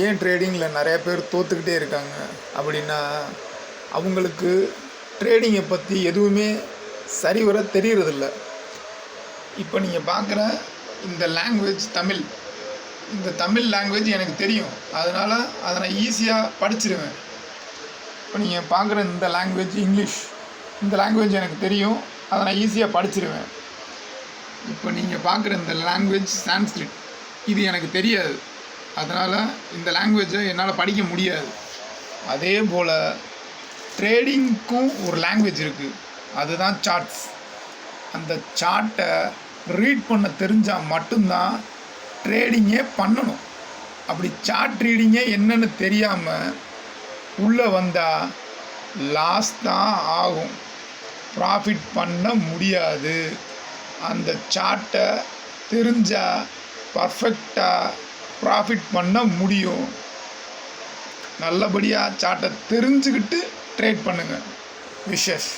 ஏன் ட்ரேடிங்கில் நிறைய பேர் தோற்றுக்கிட்டே இருக்காங்க அப்படின்னா, அவங்களுக்கு ட்ரேடிங்கை பற்றி எதுவுமே சரிவர தெரியறதில்ல. இப்போ நீங்கள் பார்க்குற இந்த லாங்குவேஜ் தமிழ், இந்த தமிழ் லாங்குவேஜ் எனக்கு தெரியும், அதனால் அதை நான் ஈஸியாக படிச்சிருவேன். இப்போ நீங்கள் பார்க்குற இந்த லாங்குவேஜ் இங்கிலீஷ், இந்த லாங்குவேஜ் எனக்கு தெரியும், அதை நான் ஈஸியாக படிச்சிருவேன். இப்போ நீங்கள் பார்க்குற இந்த லாங்குவேஜ் சான்ஸ்கிரிட், இது எனக்கு தெரியாது, அதனால் இந்த லாங்குவேஜை என்னால் படிக்க முடியாது. அதே போல் ட்ரேடிங்க்கும் ஒரு லாங்குவேஜ் இருக்குது, அதுதான் சார்ட்ஸ். அந்த சார்ட்டை ரீட் பண்ண தெரிஞ்சால் மட்டும்தான் ட்ரேடிங்கே பண்ணணும். அப்படி சார்ட் ரீடிங்கே என்னன்னு தெரியாமல் உள்ளே வந்தால் லாஸ் தான் ஆகும், ப்ராஃபிட் பண்ண முடியாது. அந்த சார்ட்டை தெரிஞ்சால் பர்ஃபெக்டாக ப்ராஃபிட் பண்ண முடியும். நல்லபடியாக சார்ட்டை தெரிஞ்சுக்கிட்டு ட்ரேட் பண்ணுங்கள். விஷஸ்.